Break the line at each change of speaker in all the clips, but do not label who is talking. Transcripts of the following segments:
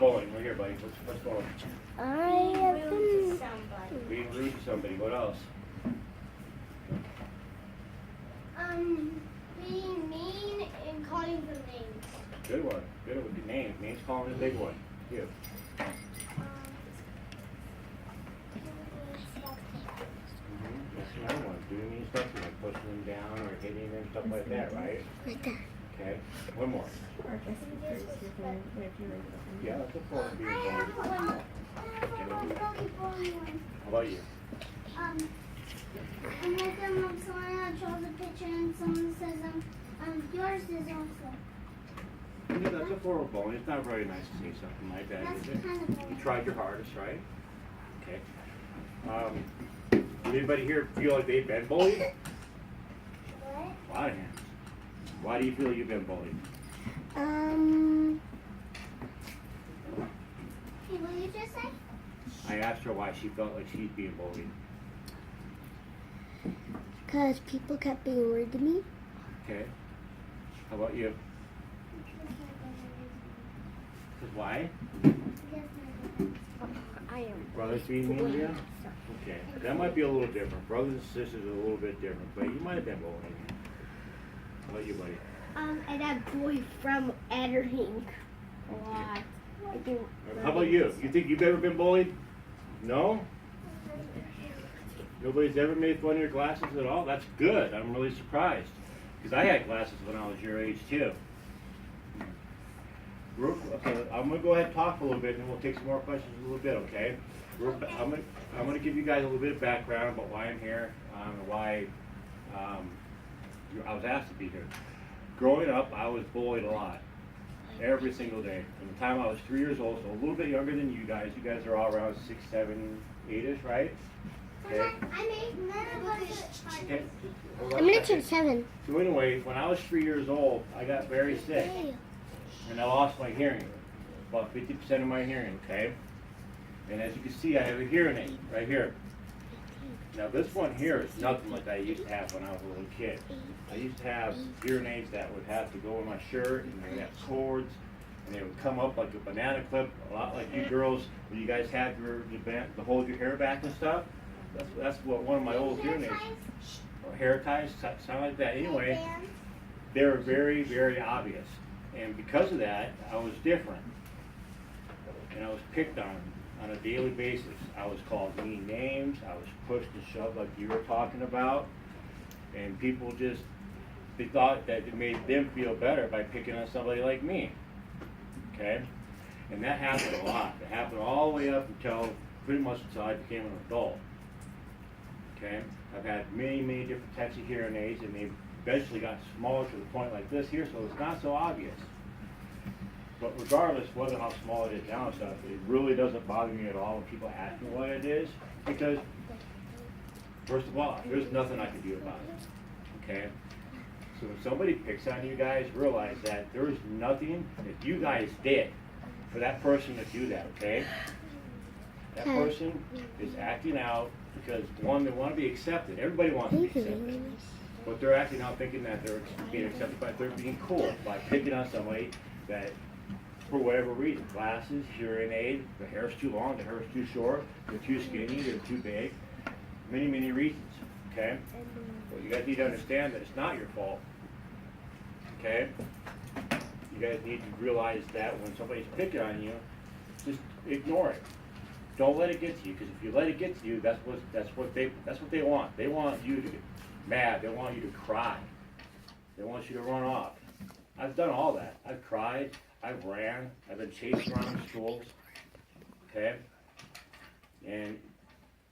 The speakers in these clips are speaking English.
bullying? Right here, buddy. What's bullying?
I have been
Being rude to somebody. What else?
being mean and calling them names.
Good one. Good one. Good name. Name's calling the big one. You. That's another one. Doing mean stuff, like pushing them down or hitting them, stuff like that, right?
Like that.
Okay. One more. Yeah, that's a form of being
I have
bullied.
one.
How about you?
I'm like someone draws a picture and someone says yours is also.
Yeah, that's a form of bullying. It's not very nice to say something like that,
That's
is it?
kind of
You
bullying.
tried your hardest, right? Okay. Does anybody here feel like they've been bullied?
What?
A lot of hands. Why do you feel you've been bullied?
Hey, what did you just say?
I asked her why she felt like she's being bullied.
Because people kept being rude to me.
Okay. How about you? Because why?
I am.
Brothers being mean to you? Okay. That might be a little different. Brothers and sisters are a little bit different, but you might have been bullied. How about you, buddy?
And that boy from Ettering. A lot. I do.
How about you? You think you've ever been bullied? No? Nobody's ever made fun of your glasses at all? That's good. I'm really surprised. Because I had glasses when I was your age, too. Okay, I'm going to go ahead and talk a little bit, and we'll take some more questions in a little bit, okay? I'm going to give you guys a little bit of background about why I'm here, and why I was asked to be here. Growing up, I was bullied a lot. Every single day. From the time I was 3 years old, so a little bit younger than you guys. You guys are all around 6, 7, 8-ish, right? Okay. Okay.
I'm gonna turn 7.
So anyway, when I was 3 years old, I got very sick, and I lost my hearing, about 50% of my hearing. Okay. And as you can see, I have a hearing aid right here. Now this one here is nothing like I used to have when I was a little kid. I used to have hearing aids that would have to go in my shirt, and they would have cords, and they would come up like a banana clip, a lot like you girls, when you guys have your band to hold your hair back and stuff. That's what one of my old hearing aids, or hair ties, something like that. Anyway, they were very, very obvious, and because of that, I was different, and I was picked on a daily basis. I was called mean names. I was pushed and shoved like you were talking about, and people just, they thought that it made them feel better by picking on somebody like me. Okay, and that happened a lot. It happened all the way up until pretty much until I became an adult. Okay, I've had many, many different types of hearing aids, and they eventually got smaller to the point like this here, so it's not so obvious. But regardless whether how small it is now and stuff, it really doesn't bother me at all when people ask me what it is, because first of all, there's nothing I can do about it. Okay? So when somebody picks on you guys, realize that there's nothing that you guys did for that person to do that, okay? That person is acting out because, one, they want to be accepted. Everybody wants to be accepted. But they're acting out thinking that they're being accepted by, they're being cool by picking on somebody that, for whatever reason, glasses, hearing aid, the hair's too long, the hair's too short, they're too skinny, they're too big, many, many reasons, okay? But you guys need to understand that it's not your fault, okay? You guys need to realize that when somebody's picking on you, just ignore it. Don't let it get to you, because if you let it get to you, that's what they want. They want you to get mad. They want you to cry. They want you to run off. I've done all that. I've cried. I've ran. I've been chased around schools. Okay? And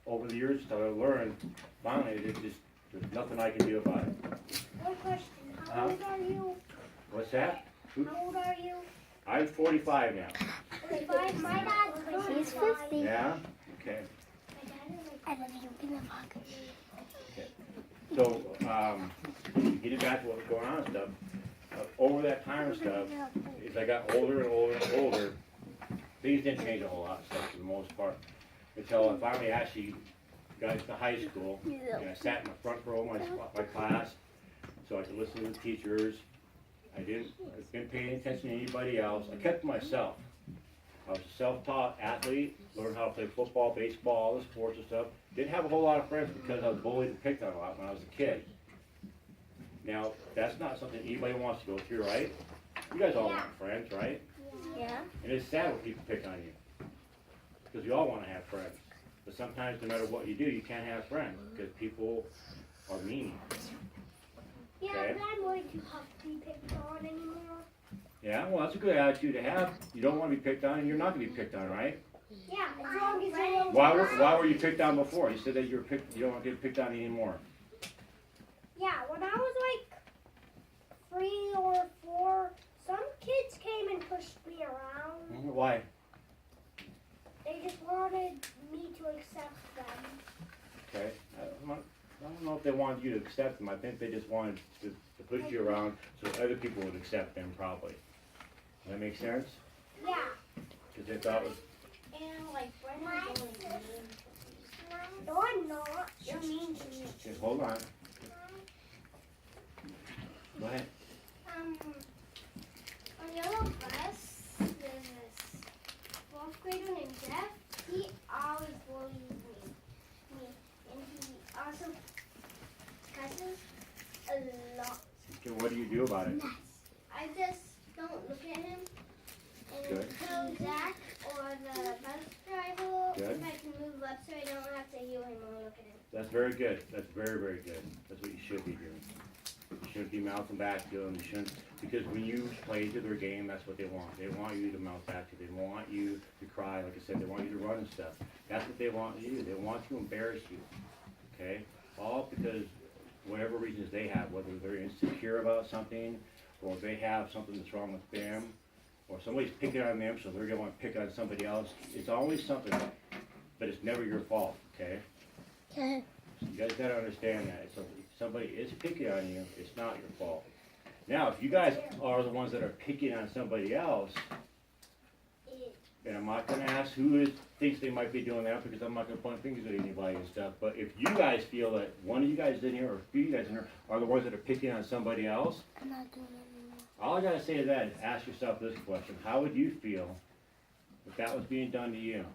over the years, until I learned, finally, there's nothing I can do about it.
One question. How old are you?
What's that?
How old are you?
I'm 45 now.
45. My dad's 50. 50.
Yeah? Okay.
I love you. Give me a hug.
Okay. So, getting back to what was going on and stuff, over that time and stuff, as I got older and older and older, things didn't change a whole lot of stuff for the most part. Until I finally actually got into high school, and I sat in the front row of my class, so I could listen to the teachers. I didn't pay any attention to anybody else. I kept to myself. I was a self-taught athlete, learned how to play football, baseball, all the sports and stuff. Didn't have a whole lot of friends because I was bullied and picked on a lot when I was a kid. Now, that's not something anybody wants to go through, right? You guys all want friends, right?
Yeah.
And it's sad when people pick on you. Because we all want to have friends. But sometimes, no matter what you do, you can't have friends because people are mean.
Yeah,
Okay.
but I'm going to have to be picked on anymore.
Yeah, well, that's a good attitude to have. You don't want to be picked on, and you're not going to be picked on, right?
Yeah, as long as I don't.
Why were you picked on before? You said that you don't want to get picked on anymore.
Yeah, when I was like 3 or 4, some kids came and pushed me around.
Why?
They just wanted me to accept them.
Okay. I don't know if they wanted you to accept them. I think they just wanted to push you around so other people would accept them, probably. Does that make sense?
Yeah.
Because they thought it was...
And like Brendan's only mean. No, I'm not. You're mean to me.
Okay, hold on. Go ahead.
On Yellow Bus, there's this 4th grader named Jeff. He always bullies me. And he also cusses a lot.
Okay, what do you do about it?
I just don't look at him. And
Good.
tell Zach or the bus driver
Good.
if I can move up so I don't have to hear him or look at him.
That's very good. That's very, very good. That's what you should be doing. You shouldn't be mouthing back to them. You shouldn't, because when you play into their game, that's what they want. They want you to mouth back to them. They want you to cry, like I said. They want you to run and stuff. That's what they want you to do. They want to embarrass you. Okay? All because whatever reasons they have, whether they're insecure about something, or they have something that's wrong with them, or somebody's picking on them, so they're going to want to pick on somebody else. It's always something, but it's never your fault. Okay?
Okay.
So you guys gotta understand that. So if somebody is picking on you, it's not your fault. Now, if you guys are the ones that are picking on somebody else, and I'm not gonna ask who thinks they might be doing that because I'm not gonna point fingers at anybody and stuff, but if you guys feel that one of you guys in here or a few of you guys in here are the ones that are picking on somebody else,
I'm not doing it anymore.
all I gotta say to that is ask yourself this question. How would you feel if that was being done to you?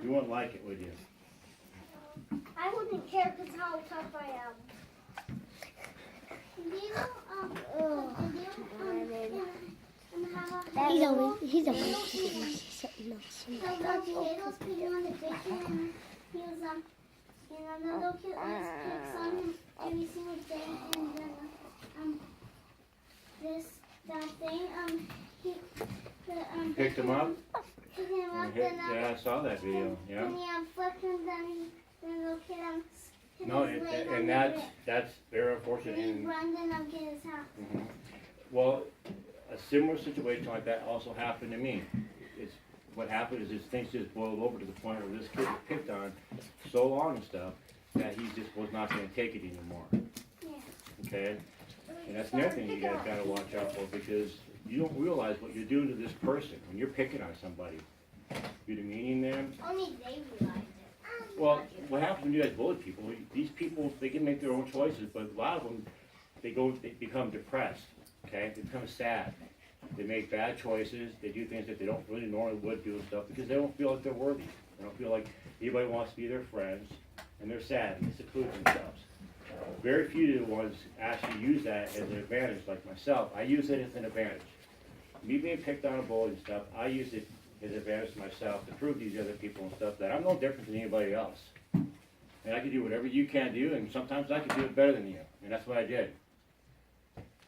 You wouldn't like it, would you?
I wouldn't care because how tough I am.
He's a
The potatoes picking on the bacon, and he was the little kid always picks on him every single day, and then that thing he
Picked him up?
picked him up,
Yeah, I saw that video. Yeah.
and he flipped him, then the little kid hit
No,
his leg on
and
the rib.
that's very unfortunate.
And he
And,
runs and get his house.
well, a similar situation like that also happened to me. It's what happened is things just boiled over to the point where this kid was picked on so long and stuff that he just was not going to take it anymore.
Yeah.
Okay, and that's another thing you guys got to watch out for because you don't realize what you're doing to this person when you're picking on somebody. You're demeaning them.
Only they realized it.
Well, what happens when you guys bully people? These people, they can make their own choices, but a lot of them, they become depressed. Okay, they become sad. They make bad choices. They do things that they don't really normally would do and stuff because they don't feel like they're worthy. They don't feel like anybody wants to be their friends, and they're sad and they seclude themselves. Very few of the ones actually use that as an advantage, like myself. I use it as an advantage. Me being picked on and bullied and stuff, I use it as an advantage to myself to prove to these other people and stuff that I'm no different than anybody else. And I can do whatever you can do, and sometimes I can do it better than you. And that's what I did.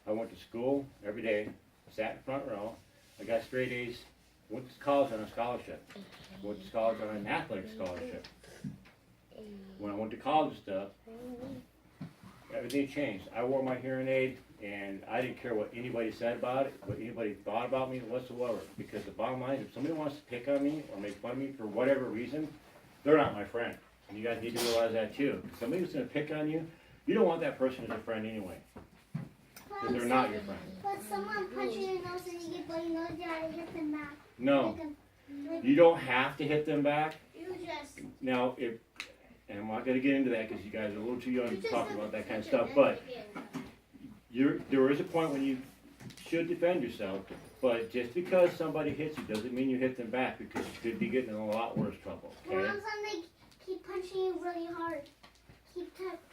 I went to school every day, sat in front row. I got straight A's, went to college on a scholarship. Went to college on an athletic scholarship. When I went to college and stuff, everything changed. I wore my hearing aid, and I didn't care what anybody said about it, what anybody thought about me whatsoever. Because the bottom line is, if somebody wants to pick on me or make fun of me for whatever reason, they're not my friend. And you guys need to realize that too. If somebody who's going to pick on you, you don't want that person as a friend anyway. Because they're not your friend.
But someone punch you in the nose and you get bloody nose, you gotta hit them back.
No, you don't have to hit them back.
You just.
Now, and I'm not going to get into that because you guys are a little too young to talk about that kind of stuff, but there is a point when you should defend yourself, but just because somebody hits you doesn't mean you hit them back, because you could be getting in a lot worse trouble, okay?
Well, they keep punching you really hard.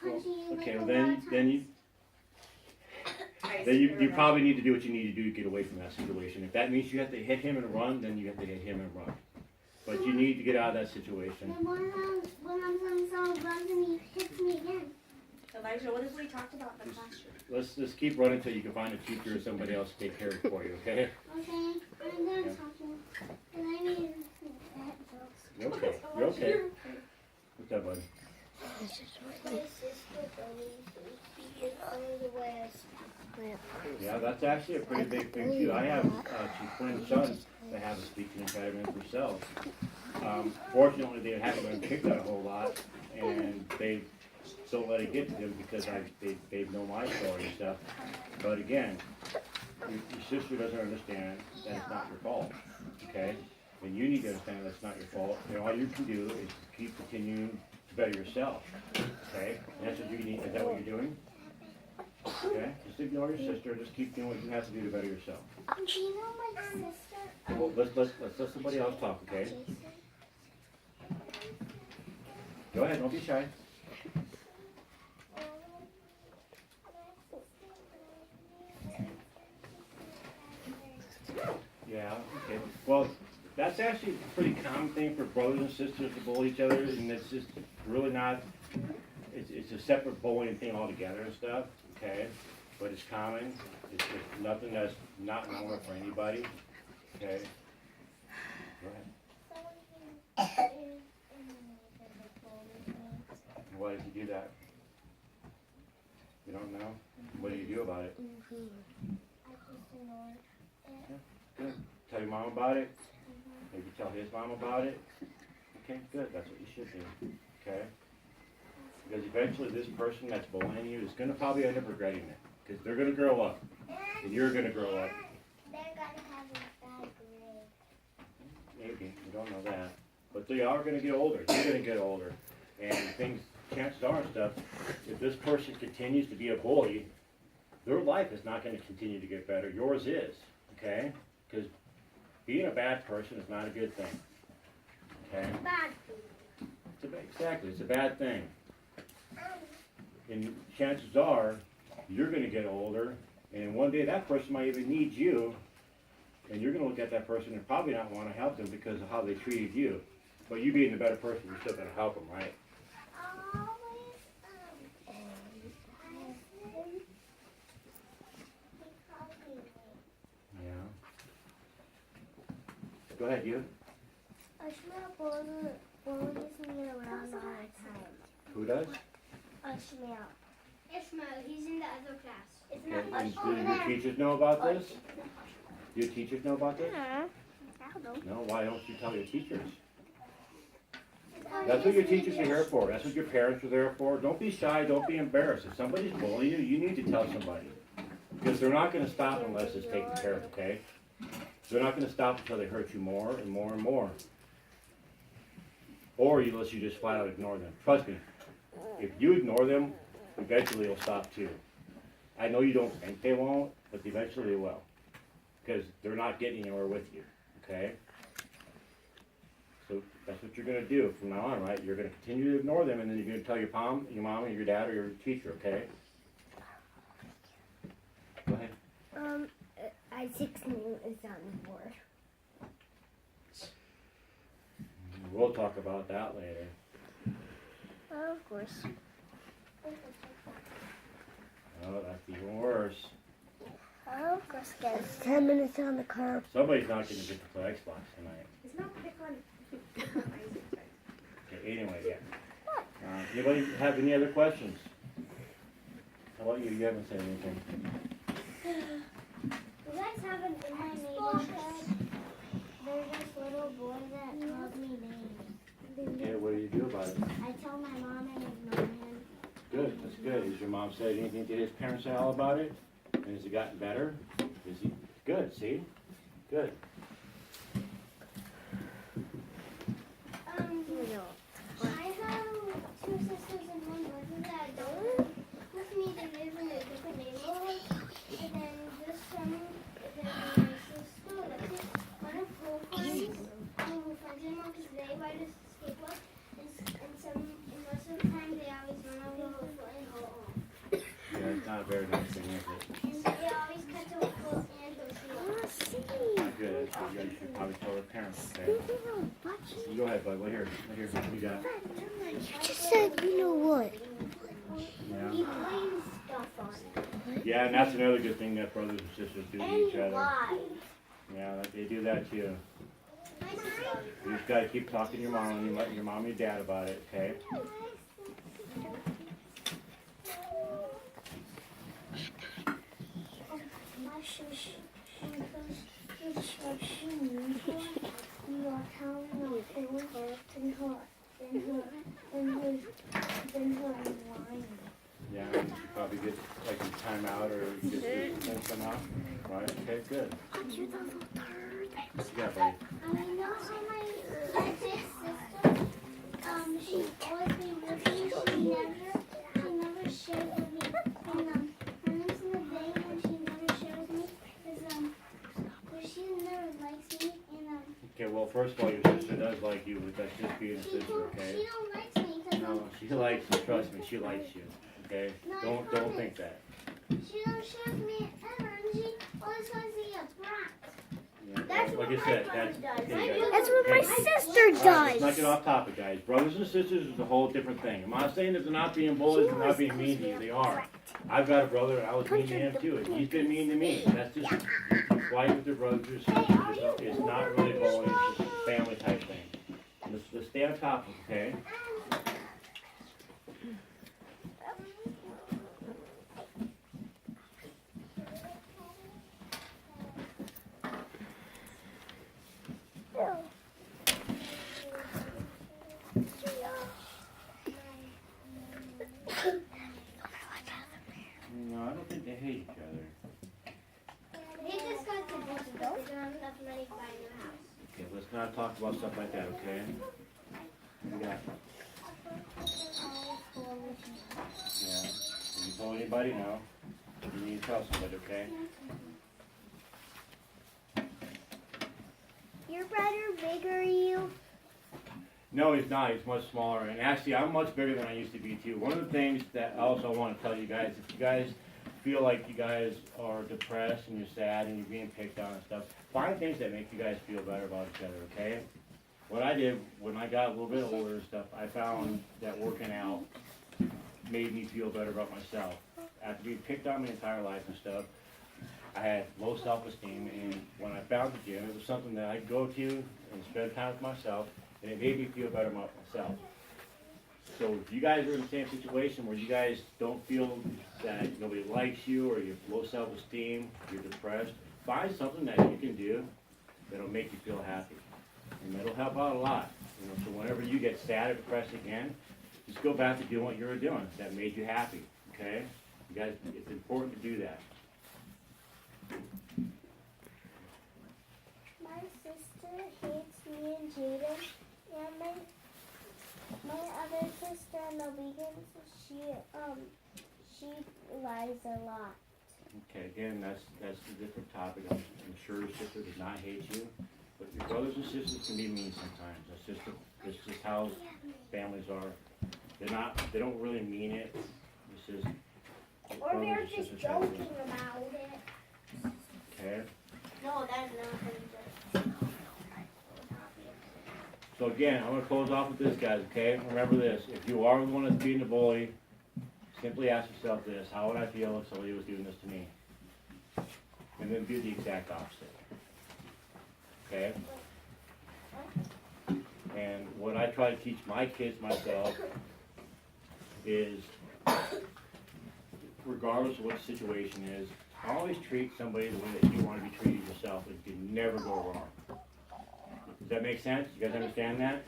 Punching you
Okay,
like
well,
a lot of times.
then you probably need to do what you need to do to get away from that situation. If that means you have to hit him and run, then you have to hit him and run. But you need to get out of that situation.
Then when I'm running, someone runs and he hits me again.
Elijah, what have we talked about in the classroom?
Let's just keep running until you can find a teacher or somebody else to take care of it for you, okay?
Okay, I'm done talking. And I need to
You're okay. You're okay. What's up, buddy?
My sister bullies me the way
Yeah, that's actually a pretty big thing too. I have two twin sons that have a speaking impediment themselves. Fortunately, they haven't been picked on a whole lot, and they don't let it get to them because they know my story and stuff. But again, your sister doesn't understand that it's not your fault, okay? And you need to understand that it's not your fault. And all you can do is keep continuing to better yourself, okay? And that's what you need. Is that what you're doing? Okay? Just ignore your sister. Just keep doing what you have to do to better yourself.
Do you know my sister?
Well, let's let somebody else talk, okay? Go ahead. Don't be shy. Yeah, okay. Well, that's actually a pretty common thing for brothers and sisters to bully each other, and it's just really not, it's a separate bullying thing altogether and stuff, okay? But it's common. It's nothing that's not normal for anybody, okay? Go ahead. Why did you do that? You don't know? What do you do about it? Good. Tell your mom about it. Maybe tell his mom about it. Okay, good. That's what you should do. Okay? Because eventually this person that's bullying you is going to probably end up regretting it. Because they're going to grow up. And you're going to grow up.
They're going to have a bad grade.
Maybe. You don't know that. But they are going to get older. You're going to get older. And things, chances are and stuff, if this person continues to be a bully, their life is not going to continue to get better. Yours is. Okay? Because being a bad person is not a good thing. Okay?
Bad.
Exactly, it's a bad thing. And chances are, you're going to get older, and one day that person might even need you, and you're going to look at that person and probably not want to help them because of how they treated you. But you being the better person, you're still going to help them, right? Yeah. Go ahead, you.
Ishmael bullies me around all the time.
Who does?
Ishmael, he's in the other class. It's
Okay.
not
And
over
do your
there.
teachers know about this? Do your teachers know about this?
I don't know.
No, why don't you tell your teachers? That's what your teachers are here for. That's what your parents are there for. Don't be shy. Don't be embarrassed. If somebody's bullying you, you need to tell somebody. Because they're not going to stop unless it's taken care of, okay? They're not going to stop until they hurt you more and more and more. Or unless you just flat out ignore them. Trust me, if you ignore them, eventually it'll stop too. I know you don't think they won't, but eventually they will. Because they're not getting anywhere with you, okay? So that's what you're going to do from now on, right? You're going to continue to ignore them, and then you're going to tell your mom, and your dad, or your teacher, okay? Go ahead.
At 16 is on the board.
We'll talk about that later.
Of course.
Oh, that's even worse.
Of course, guys. 10 minutes on the car.
Somebody's not going to get to play Xbox tonight.
It's not pick on
Okay, anyway, yeah. Anybody have any other questions? How about you? You haven't said anything.
You guys have an in my neighborhood. There's this little boy that calls me names.
Okay, what do you do about it?
I tell my mom and ignore him.
Good, that's good. Has your mom said anything to his parents at all about it? And has it gotten better? Is he good? See, good.
I have two sisters and one brother that don't live with me. They live in a different neighborhood. And then this summer, because they ride a skateboard, and most of the time they always run over her foot and go home.
Yeah, it's not a very nice thing, is it?
And they always cut her foot and her shoe.
Not good. So you guys should probably tell their parents, okay? You go ahead, bud. Right here. Right here. What you got?
You just said, you know what?
Yeah.
He blames stuff on it.
Yeah, and that's another good thing that brothers and sisters do to
And
each other.
lies.
Yeah, they do that too.
My sister.
You just gotta keep talking to your mom and let your mom and your dad about it, okay?
My sister. You are counting on her and her lying.
Yeah, you should probably get like a timeout or you get some somehow. Right? Okay, good. What you got, buddy?
You know how my big sister, she always be with me. She never shared with me. And her name's in the day and she never shared with me because she never likes me. And
Okay, well, first of all, your sister does like you, but that's just being a sister, okay?
she don't like me because
No, she likes you. Trust me, she likes you. Okay? Don't think that.
she don't share with me ever. And she always wants to be a brat.
Yeah,
That's
like
what
I said,
my brother
that's
does.
okay, guys.
That's what my
Okay.
sister
All right, let's not
does.
get off topic, guys. Brothers and sisters is a whole different thing. I'm not saying that they're not being bullies, they're not being mean to you. They are. I've got a brother, and I was mean to him too, and he's been mean to me. That's just you fight with your brothers or sisters. It's not really bullying, it's just a family type thing. Let's stay on topic, okay? No, I don't think they hate each other.
They just got divorced because they don't have enough money to buy a new house.
Okay, let's not talk about stuff like that, okay? What you got? Yeah. Did you tell anybody? No. You need to tell somebody, okay?
Your brother bigger you?
No, he's not. He's much smaller. And actually, I'm much bigger than I used to be, too. One of the things that I also want to tell you guys, if you guys feel like you guys are depressed and you're sad and you're being picked on and stuff, find things that make you guys feel better about each other, okay? What I did when I got a little bit older and stuff, I found that working out made me feel better about myself. After being picked on my entire life and stuff, I had low self-esteem, and when I found the gym, it was something that I'd go to and spend time with myself, and it made me feel better about myself. So if you guys are in the same situation where you guys don't feel that nobody likes you, or you have low self-esteem, you're depressed, find something that you can do that'll make you feel happy, and that'll help out a lot. You know, so whenever you get sad or depressed again, just go back to doing what you were doing that made you happy. Okay? You guys, it's important to do that.
My sister hates me and Jaden, and my other sister on the weekends, she lies a lot.
Okay, again, that's a different topic. I'm sure your sister does not hate you, but your brothers and sisters can be mean sometimes. That's just how families are. They don't really mean it. It's just
Or
brothers
they're
and
just
sisters have
joking
this.
about it.
Okay.
No, that's not just.
So again, I'm gonna close off with this, guys. Okay, remember this: if you are the one that's being the bully, simply ask yourself this: how would I feel if somebody was doing this to me? And then do the exact opposite. Okay. And what I try to teach my kids myself is, regardless of what the situation is, always treat somebody the way that you want to be treated yourself. It can never go wrong. Does that make sense? You guys understand that?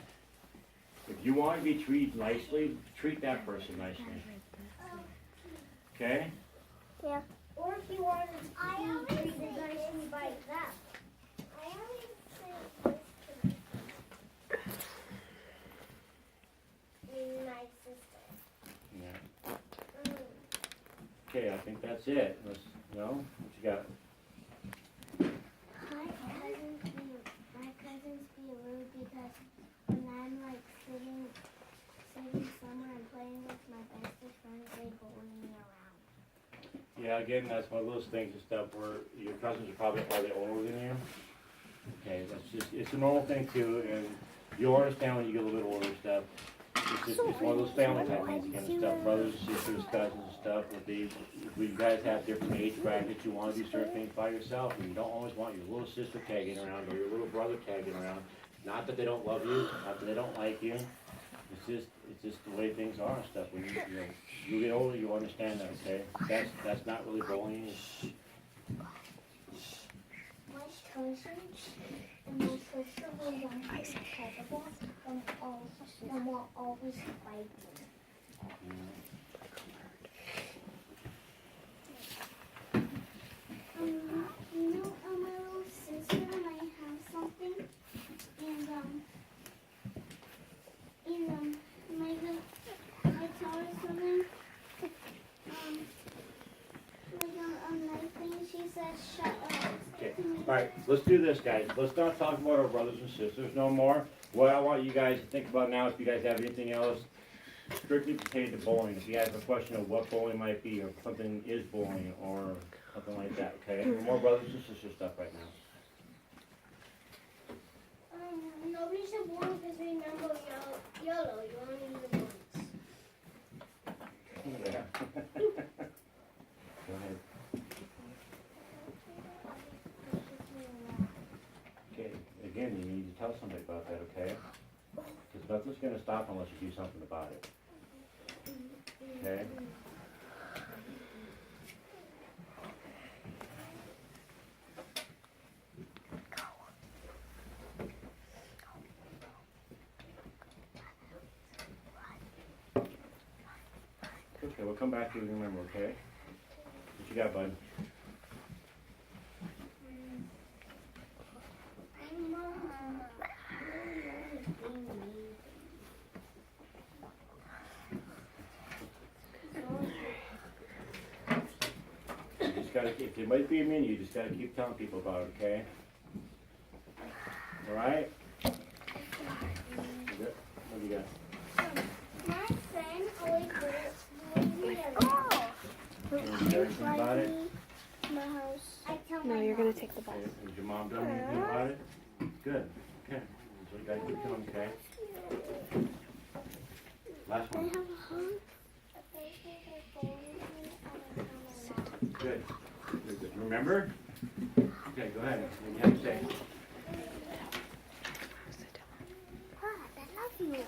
If you want to be treated nicely, treat that person nicely. Okay?
Yeah. Or if you want to be treated nicely by them. I always say this to my sister.
Yeah. Okay, I think that's it. No? What you got?
My cousins be rude because
Yeah, again, that's one of those things and stuff where your cousins are probably older than you. Okay, that's just, it's a normal thing too, and you'll understand when you get a little bit older and stuff. It's one of those family type things again and stuff, brothers, sisters, cousins and stuff, you guys have different age brackets, you wanna do certain things by yourself, and you don't always want your little sister tagging around or your little brother tagging around. Not that they don't love you, not that they don't like you, it's just the way things are and stuff. When you get older, you understand that, okay? That's not really bullying.
My cousin and my sister were incredible and were always fighting. My little sister might have something, and I tell her something, nice thing, she says, shut up.
Okay, alright, let's do this, guys. Let's not talk about our brothers and sisters no more. What I want you guys to think about now, if you guys have anything else, strictly pertaining to bullying. If you have a question of what bullying might be, or something is bullying, or something like that, okay? No more brothers and sisters stuff right now.
Nobody should bully because remember yellow, you only need once.
Yeah. Go ahead. Okay, again, you need to tell somebody about that, okay? Because nothing's gonna stop unless you do something about it. Okay? Okay, we'll come back to you and remember, okay? What you got, bud? You just gotta keep, it might be mean, you just gotta keep telling people about it, okay? Alright? Good. What do you got?
My friend always bullies me.
Can you say anything about it?
My house. I tell
No,
my
you're
mom.
gonna take the bus.
Okay, has your mom done anything about it? Good, okay. So you gotta keep doing, okay? Last one. Good. Good, good. Remember? Okay, go ahead. What do you have to say?
Pop, I love you.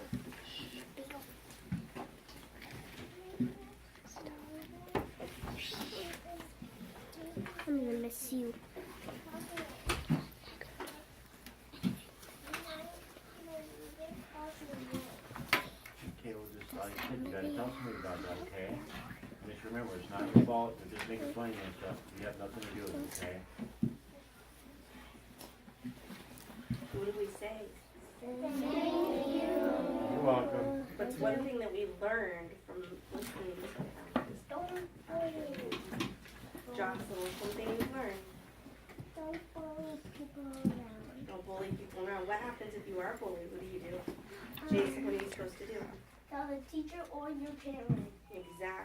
I'm gonna miss you.
Okay, we'll just, like I said, you gotta tell somebody about that, okay? And just remember, it's not your fault, they're just making fun of you and stuff. You have nothing to do with it, okay?
What did we say?
You're welcome.
What's one thing that we learned from listening to them?
Don't bully.
Jocelyn, something you learned.
Don't bully people around.
Don't bully people around. What happens if you are bullied? What do you do? Jason, what are you supposed to do?
Tell the teacher or your parent.
Exactly.